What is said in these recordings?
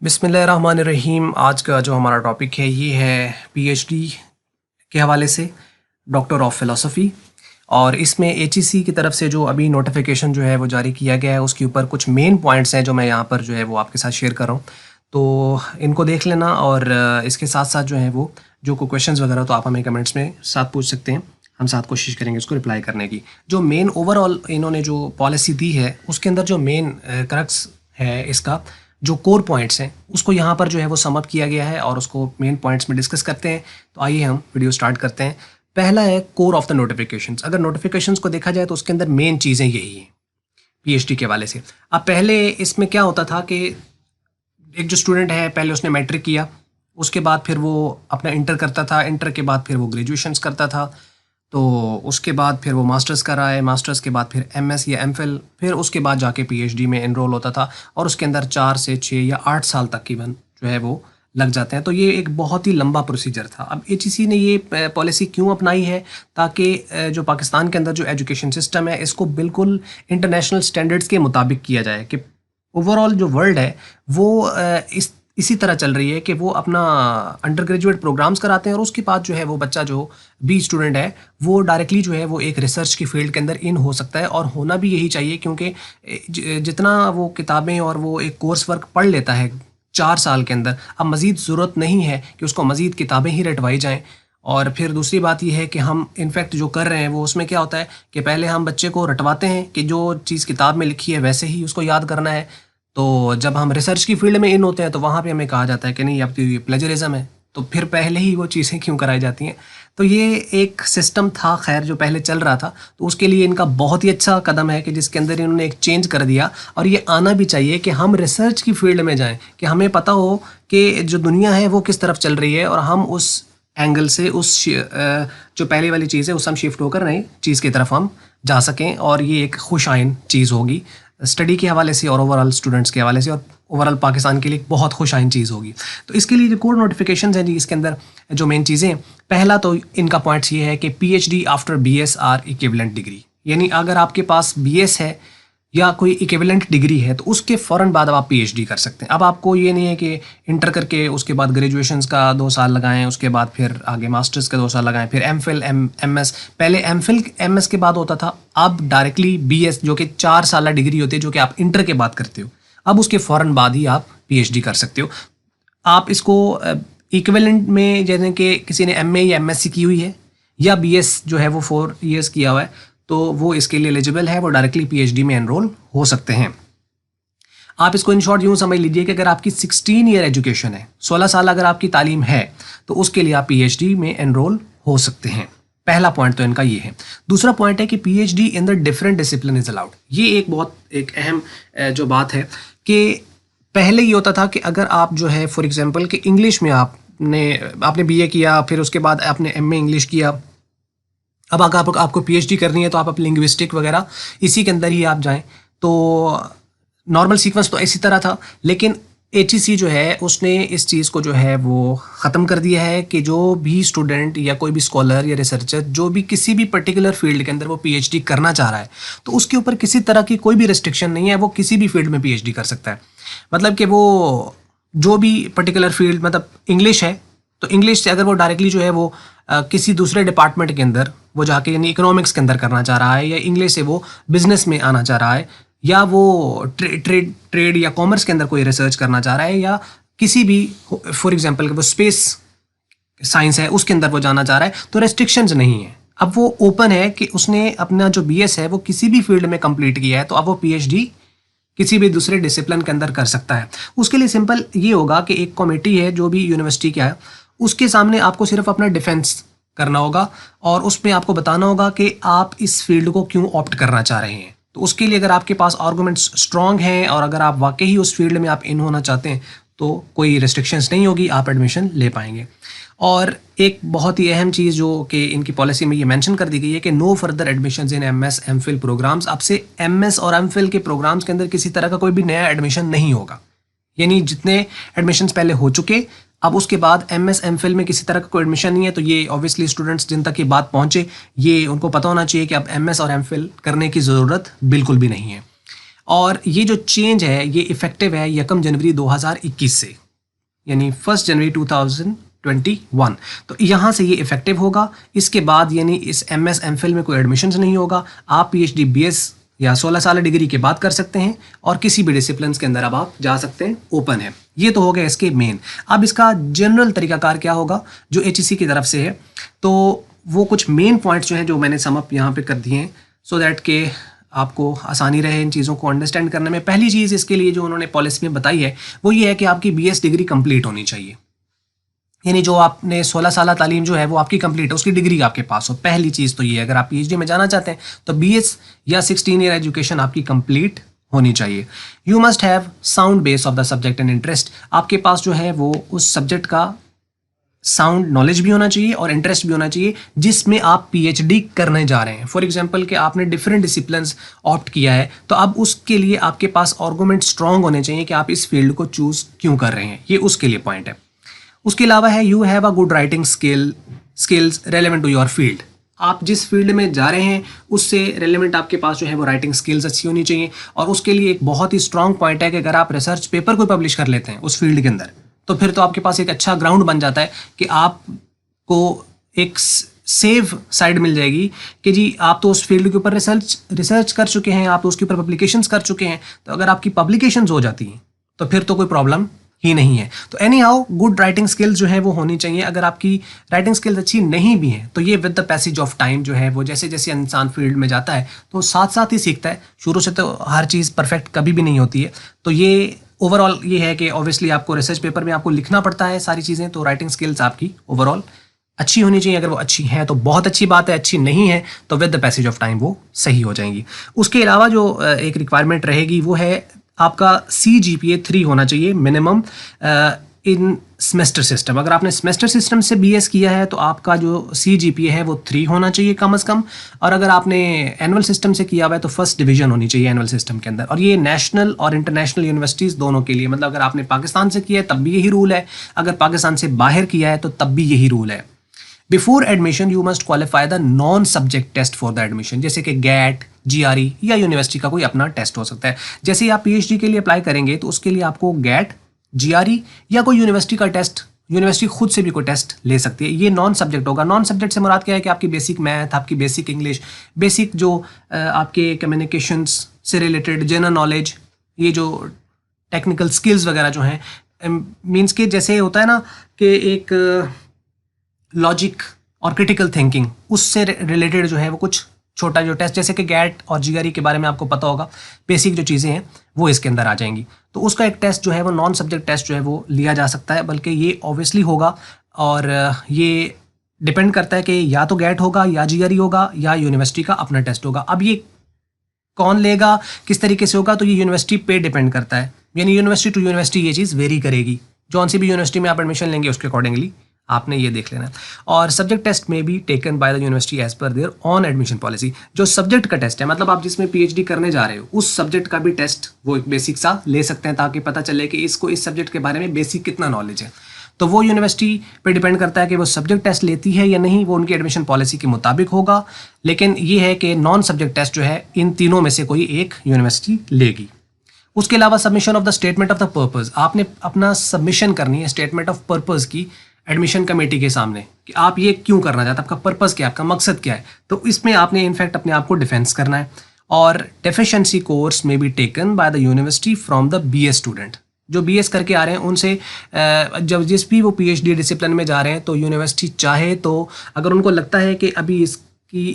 बिस्मिल्लाहिर्रहमानिर्रहीम। आज का जो हमारा टॉपिक है ये है पीएचडी के हवाले से, डॉक्टर ऑफ फ़िलासफ़ी। और इसमें एचईसी की तरफ से जो अभी नोटिफिकेशन जो है वो जारी किया गया है, उसके ऊपर कुछ मेन पॉइंट्स हैं जो मैं यहाँ पर जो है वो आपके साथ शेयर कर रहा हूँ। तो इनको देख लेना और इसके साथ साथ जो है वो जो कोई क्वेश्चंस वगैरह तो आप हमें कमेंट्स में साथ पूछ सकते हैं, हम साथ कोशिश करेंगे उसको रिप्लाई करने की। जो मेन ओवरऑल इन्होंने जो पॉलिसी दी है उसके अंदर जो मेन क्रक्स है इसका, जो कोर पॉइंट्स हैं उसको यहाँ पर जो है वो सम अप किया गया है और उसको मेन पॉइंट्स में डिस्कस करते हैं। तो आइए हम वीडियो स्टार्ट करते हैं। पहला है कोर ऑफ द नोटिफिकेशंस। अगर नोटिफिकेशंस को देखा जाए तो उसके अंदर मेन चीज़ें यही हैं पीएचडी के हवाले से। अब पहले इसमें क्या होता था कि एक जो स्टूडेंट है पहले उसने मैट्रिक किया, उसके बाद फिर वो अपना इंटर करता था, इंटर के बाद फिर वो ग्रेजुएशंस करता था, तो उसके बाद फिर वो मास्टर्स कर रहा है, मास्टर्स के बाद फिर एमएस या एमफिल, फिर उसके बाद जाके पीएचडी में एनरोल होता था और उसके अंदर 4 से 6 या 8 साल तक की जो है वो लग जाते हैं। तो ये एक बहुत ही लंबा प्रोसीजर था। अब एचईसी ने ये पॉलिसी क्यों अपनाई है? ताकि जो पाकिस्तान के अंदर जो एजुकेशन सिस्टम है इसको बिल्कुल इंटरनेशनल स्टैंडर्ड्स के मुताबिक किया जाए कि ओवरऑल जो वर्ल्ड है वो इसी तरह चल रही है कि वो अपना अंडर ग्रेजुएट प्रोग्राम्स कराते हैं और उसके बाद जो है वो बच्चा जो बी स्टूडेंट है वो डायरेक्टली जो है वो एक रिसर्च की फील्ड के अंदर इन हो सकता है, और होना भी यही चाहिए क्योंकि जितना वो किताबें और वो एक कोर्स वर्क पढ़ लेता है 4 साल के अंदर, अब मज़ीद ज़रूरत नहीं है कि उसको मज़ीद किताबें ही रटवाई जाएँ। और फिर दूसरी बात ये है कि हम इनफैक्ट जो कर रहे हैं वो उसमें क्या होता है कि पहले हम बच्चे को रटवाते हैं कि जो चीज़ किताब में लिखी है वैसे ही उसको याद करना है। तो जब हम रिसर्च की फील्ड में इन होते हैं तो वहाँ पे हमें कहा जाता है कि नहीं, अब तो ये प्लेजरिज्म है, तो फिर पहले ही वो चीज़ें क्यों कराई जाती हैं। तो ये एक सिस्टम था खैर जो पहले चल रहा था, तो उसके लिए इनका बहुत ही अच्छा कदम है कि जिसके अंदर इन्होंने एक चेंज कर दिया। और ये आना भी चाहिए कि हम रिसर्च की फील्ड में जाएं, कि हमें पता हो कि जो दुनिया है वो किस तरफ चल रही है और हम उस एंगल से उस जो पहले वाली चीज़ है उस हम शिफ्ट होकर नई चीज़ की तरफ हम जा सकें। और ये एक खुश आइन चीज़ होगी स्टडी के हवाले से और ओवरऑल स्टूडेंट्स के हवाले से, और ओवरऑल पाकिस्तान के लिए बहुत खुश आइन चीज़ होगी। तो इसके लिए जो कोर नोटिफिकेशन हैं जी, इसके अंदर जो मेन चीज़ें, पहला तो इनका पॉइंट्स ये है कि PhD after BS are equivalent degree. यानी अगर आपके पास बीएस है या कोई इक्विवेलेंट डिग्री है तो उसके फ़ौरन बाद अब आप पीएचडी कर सकते हैं। अब आपको ये नहीं है कि इंटर करके उसके बाद ग्रेजुएशंस का 2 साल लगाएं, उसके बाद फिर आगे मास्टर्स का 2 साल लगाएं, फिर एमफिल एमएस। पहले एमफिल एमएस के बाद होता था, अब डायरेक्टली बीएस जो कि 4 साल डिग्री होती है जो कि आप इंटर के बाद करते हो, अब उसके फ़ौरन बाद ही आप पीएचडी कर सकते हो। आप इसको इक्विवेलेंट में जैसे कि किसी ने एमए या एमएससी की हुई है या बीएस जो है वो 4 ईयर्स किया हुआ है तो वो इसके लिए एलिजिबल है, वो डायरेक्टली पीएचडी में एनरोल हो सकते हैं। आप इसको इन शॉर्ट यूँ समझ लीजिए कि अगर आपकी 16 ईयर एजुकेशन है, 16 साल अगर आपकी तालीम है तो उसके लिए आप पीएचडी में एनरोल हो सकते हैं। पहला पॉइंट तो इनका ये है। दूसरा पॉइंट है कि PhD in the different discipline is allowed. ये एक बहुत एक अहम जो बात है कि पहले ये होता था कि अगर आप जो है फॉर एग्जांपल कि इंग्लिश में आपने बीए किया, फिर उसके बाद आपने एमए इंग्लिश किया, अब अगर आपको पीएचडी करनी है तो आप लिंग्विस्टिक वगैरह इसी के अंदर ही आप जाएं। तो नॉर्मल सीक्वेंस तो इसी तरह था, लेकिन एचईसी जो है उसने इस चीज़ को जो है वो ख़त्म कर दिया है कि जो भी स्टूडेंट या कोई भी स्कॉलर या रिसर्चर जो भी किसी भी पर्टिकुलर फील्ड के अंदर वो पीएचडी करना चाह रहा है तो उसके ऊपर किसी तरह की कोई भी रिस्ट्रिक्शन नहीं है, वो किसी भी फील्ड में पीएचडी कर सकता है। मतलब कि वो जो भी पर्टिकुलर फील्ड, मतलब इंग्लिश है तो इंग्लिश से अगर वो डायरेक्टली जो है वो किसी दूसरे डिपार्टमेंट के अंदर वो जाके यानी इकोनॉमिक्स के अंदर करना चाह रहा है, या इंग्लिश से वो बिजनेस में आना चाह रहा है, या वो ट्रेड या कॉमर्स के अंदर कोई रिसर्च करना चाह रहा है, या किसी भी फॉर एग्जांपल वो स्पेस साइंस है उसके अंदर वो जाना चाह रहा है, तो रेस्ट्रिक्शंस नहीं है। अब वो ओपन है कि उसने अपना जो बीएस है वो किसी भी फील्ड में कंप्लीट किया है तो अब वो पीएचडी किसी भी दूसरे डिसिप्लिन के अंदर कर सकता है। उसके लिए सिंपल ये होगा कि एक कमेटी है जो भी यूनिवर्सिटी का है, उसके सामने आपको सिर्फ अपना डिफेंस करना होगा और उसमें आपको बताना होगा कि आप इस फील्ड को क्यों ऑप्ट करना चाह रहे हैं। तो उसके लिए अगर आपके पास आर्गूमेंट्स स्ट्रॉन्ग हैं और अगर आप वाकई ही उस फील्ड में आप इन होना चाहते हैं तो कोई रिस्ट्रिक्शंस नहीं होगी, आप एडमिशन ले पाएंगे। और एक बहुत ही अहम चीज़ जो कि इनकी पॉलिसी में ये मेंशन कर दी गई है कि no further admissions in MS MPhil programmes. अब से एमएस और एमफिल के प्रोग्राम्स के अंदर किसी तरह का कोई भी नया एडमिशन नहीं होगा। यानी जितने एडमिशन्स पहले हो चुके, अब उसके बाद एमएस एमफिल में किसी तरह का कोई एडमिशन नहीं है। तो ये ऑब्वियसली स्टूडेंट्स जिन तक ये बात पहुंचे ये उनको पता होना चाहिए कि अब एमएस और एमफिल करने की ज़रूरत बिल्कुल भी नहीं है। और ये जो चेंज है ये इफेक्टिव है 1 जनवरी 2021 से, यानी 1 जनवरी 2021। तो यहाँ से ये इफेक्टिव होगा। इसके बाद यानी इस MS MPhil में कोई एडमिशन्स नहीं होगा। आप PhD BS या 16 साल डिग्री के बाद कर सकते हैं और किसी भी डिसिप्लिन के अंदर अब आप जा सकते हैं, ओपन है। ये तो हो गया इसके मेन। अब इसका जनरल तरीकाकार क्या होगा जो HEC की तरफ से है, तो वो कुछ मेन पॉइंट्स जो हैं जो मैंने समअप यहाँ पे कर दिए हैं सो दैट के आपको आसानी रहे इन चीज़ों को अंडरस्टैंड करने में। पहली चीज़ इसके लिए जो उन्होंने पॉलिसी में बताई है वो ये है कि आपकी BS डिग्री कंप्लीट होनी चाहिए, यानी जो आपने 16 साल तालीम जो है वो आपकी कंप्लीट है, उसकी डिग्री आपके पास हो। पहली चीज़ तो ये है, अगर आप PhD में जाना चाहते हैं तो BS या 16 ईयर एजुकेशन आपकी कंप्लीट होनी चाहिए। You must have sound base of the subject and interest. आपके पास जो है वो उस सब्जेक्ट का साउंड नॉलेज भी होना चाहिए और इंटरेस्ट भी होना चाहिए जिसमें आप PhD करने जा रहे हैं। फॉर एग्जांपल कि आपने डिफरेंट डिसिप्लिन्स ऑप्ट किया है तो अब उसके लिए आपके पास आर्गूमेंट स्ट्रॉन्ग होने चाहिए कि आप इस फील्ड को चूज़ क्यों कर रहे हैं, ये उसके लिए पॉइंट है। उसके अलावा है you have a good writing skills relevant to your field. आप जिस फील्ड में जा रहे हैं उससे रेलेवेंट आपके पास जो है वो राइटिंग स्किल्स अच्छी होनी चाहिए। और उसके लिए एक बहुत ही स्ट्रॉन्ग पॉइंट है कि अगर आप रिसर्च पेपर को पब्लिश कर लेते हैं उस फील्ड के अंदर तो फिर तो आपके पास एक अच्छा ग्राउंड बन जाता है कि आपको एक सेफ साइड मिल जाएगी कि जी आप तो उस फील्ड के ऊपर रिसर्च कर चुके हैं, आप तो उसके ऊपर पब्लिकेशंस कर चुके हैं। तो अगर आपकी पब्लिकेशंस हो जाती हैं तो फिर तो कोई प्रॉब्लम ही नहीं है। तो any how good writing skills जो है वो होनी चाहिए। अगर आपकी राइटिंग स्किल्स अच्छी नहीं भी हैं तो ये with the passage of time जो है वो जैसे जैसे इंसान फील्ड में जाता है तो साथ साथ ही सीखता है। शुरू से तो हर चीज़ परफेक्ट कभी भी नहीं होती है। तो ये ओवरऑल ये है कि ऑब्वियसली आपको रिसर्च पेपर में आपको लिखना पड़ता है सारी चीज़ें, तो राइटिंग स्किल्स आपकी ओवरऑल अच्छी होनी चाहिए। अगर वो अच्छी है तो बहुत अच्छी बात है, अच्छी नहीं है तो with the passage of time वो सही हो जाएंगी। उसके अलावा जो एक रिक्वायरमेंट रहेगी वो है आपका CGPA 3 होना चाहिए मिनिमम इन सेमेस्टर सिस्टम। अगर आपने सेमेस्टर सिस्टम से BS किया है तो आपका जो CGPA है वो 3 होना चाहिए कम से कम। और अगर आपने एनुअल सिस्टम से किया हुआ है तो फर्स्ट डिवीजन होनी चाहिए एनुअल सिस्टम के अंदर। और ये नेशनल और इंटरनेशनल यूनिवर्सिटीज़ दोनों के लिए, मतलब अगर आपने पाकिस्तान से किया है तब भी यही रूल है, अगर पाकिस्तान से बाहर किया है तो तब भी यही रूल है। Before admission you must qualify the non subject test for the admission, जैसे कि GAT, GRE या यूनिवर्सिटी का कोई अपना टेस्ट हो सकता है। जैसे ही आप PhD के लिए अप्लाई करेंगे तो उसके लिए आपको GAT, GRE या कोई यूनिवर्सिटी का टेस्ट, यूनिवर्सिटी खुद से भी कोई टेस्ट ले सकती है। ये नॉन सब्जेक्ट होगा। नॉन सब्जेक्ट से मुराद क्या है कि आपकी बेसिक मैथ, आपकी बेसिक इंग्लिश, बेसिक जो आपके कम्युनिकेशंस से रिलेटेड जनरल नॉलेज, ये जो टेक्निकल स्किल्स वगैरह जो हैं, मीन्स के जैसे होता है ना कि एक लॉजिक और क्रिटिकल थिंकिंग, उससे रिलेटेड जो है वो कुछ छोटा जो टेस्ट, जैसे कि GAT और GRE के बारे में आपको पता होगा, बेसिक जो चीज़ें हैं वो इसके अंदर आ जाएंगी। तो उसका एक टेस्ट जो है वो नॉन सब्जेक्ट टेस्ट जो है वो लिया जा सकता है, बल्कि ये ऑब्वियसली होगा। और ये डिपेंड करता है कि या तो GAT होगा या GRE होगा या यूनिवर्सिटी का अपना टेस्ट होगा। अब ये कौन लेगा, किस तरीके से होगा, तो ये यूनिवर्सिटी पे डिपेंड करता है। यानी यूनिवर्सिटी टू यूनिवर्सिटी ये चीज़ वेरी करेगी। जौन सी भी यूनिवर्सिटी में आप एडमिशन लेंगे उसके अकॉर्डिंगली आपने ये देख लेना है। और सब्जेक्ट टेस्ट में be taken by the university as per their own admission policy. जो सब्जेक्ट का टेस्ट है, मतलब आप जिसमें PhD करने जा रहे हो उस सब्जेक्ट का भी टेस्ट वो एक बेसिक सा ले सकते हैं ताकि पता चले कि इसको इस सब्जेक्ट के बारे में बेसिक कितना नॉलेज है। तो वो यूनिवर्सिटी पे डिपेंड करता है कि वो सब्जेक्ट टेस्ट लेती है या नहीं, वो उनकी एडमिशन पॉलिसी के मुताबिक होगा। लेकिन ये है कि नॉन सब्जेक्ट टेस्ट जो है इन तीनों में से कोई एक यूनिवर्सिटी लेगी। उसके अलावा submission of the statement of the purpose, आपने अपना सबमिशन करनी है स्टेटमेंट ऑफ पर्पज़ की एडमिशन कमेटी के सामने कि आप ये क्यों करना चाहते हैं, आपका पर्पज़ क्या है, आपका मकसद क्या है। तो इसमें आपने इनफैक्ट अपने आप को डिफेंस करना है। और डेफिशिएंसी कोर्स में be taken by the university from the BS student. जो BS करके आ रहे हैं उनसे जब जिस भी वो PhD डिसिप्लिन में जा रहे हैं तो यूनिवर्सिटी चाहे तो अगर उनको लगता है कि अभी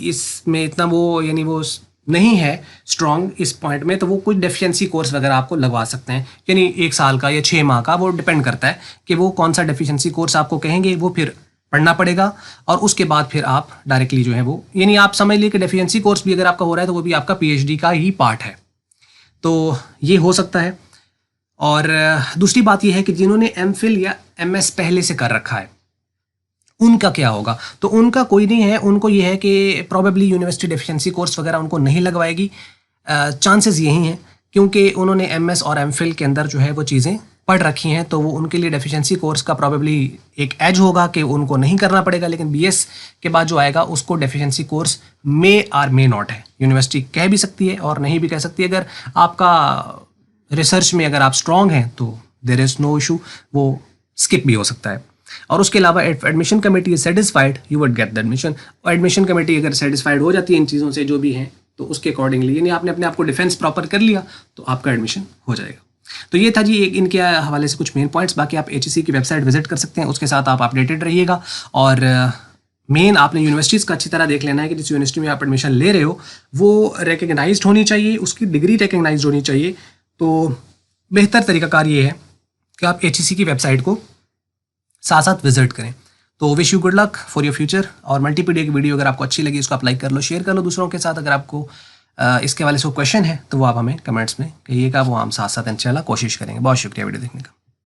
इसमें इतना वो यानी वो नहीं है स्ट्रॉन्ग इस पॉइंट में, तो वो कुछ डेफिशिएंसी कोर्स वगैरह आपको लगवा सकते हैं। यानी 1 साल का या 6 माह का, वो डिपेंड करता है कि वो कौन सा डेफिशिएंसी कोर्स आपको कहेंगे, वो फिर पढ़ना पड़ेगा। और उसके बाद फिर आप डायरेक्टली जो है वो, यानी आप समझ लीजिए कि डेफिशिएंसी कोर्स भी अगर आपका हो रहा है तो वो भी आपका PhD का ही पार्ट है। तो ये हो सकता है। और दूसरी बात यह है कि जिन्होंने MPhil या MS पहले से कर रखा है उनका क्या होगा, तो उनका कोई नहीं है। उनको ये है कि प्रॉबेबली यूनिवर्सिटी डेफिशिएंसी कोर्स वगैरह उनको नहीं लगवाएगी। चांसेस यही हैं क्योंकि उन्होंने MS और MPhil के अंदर जो है वो चीज़ें पढ़ रखी हैं तो वो उनके लिए डेफिशिएंसी कोर्स का प्रॉबेबली एक एज होगा कि उनको नहीं करना पड़ेगा, लेकिन बीएस के बाद जो आएगा उसको deficiency course may or may not है। यूनिवर्सिटी कह भी सकती है और नहीं भी कह सकती है। अगर आपका रिसर्च में अगर आप स्ट्रॉन्ग हैं तो देयर इज़ नो इशू, वो स्किप भी हो सकता है। और उसके अलावा admission committee is satisfied, you would get the admission. और एडमिशन कमेटी अगर सेटिस्फाइड हो जाती है इन चीज़ों से जो भी हैं, तो उसके अकॉर्डिंगली यानी आपने अपने आप को डिफेंस प्रॉपर कर लिया तो आपका एडमिशन हो जाएगा। तो ये था जी एक इनके हवाले से कुछ मेन पॉइंट्स। बाकी आप एचईसी की वेबसाइट विजिट कर सकते हैं, उसके साथ आप अपडेटेड रहिएगा। और मेन आपने यूनिवर्सिटीज़ का अच्छी तरह देख लेना है कि जिस यूनिवर्सिटी में आप एडमिशन ले रहे हो वो रिकग्नाइज्ड होनी चाहिए, उसकी डिग्री रिकग्नाइज्ड होनी चाहिए। तो बेहतर तरीकाकार ये है कि आप एचईसी की वेबसाइट को साथ साथ विजिट करें। तो wish you good luck for your future. और मल्टीपीडिया की वीडियो अगर आपको अच्छी लगी उसको आप लाइक कर लो, शेयर कर लो दूसरों के साथ। अगर आपको इसके वाले से क्वेश्चन है तो वो आप हमें कमेंट्स में कहिएगा, वो हम साथ साथ इंशाल्लाह कोशिश करेंगे। बहुत शुक्रिया वीडियो देखने का।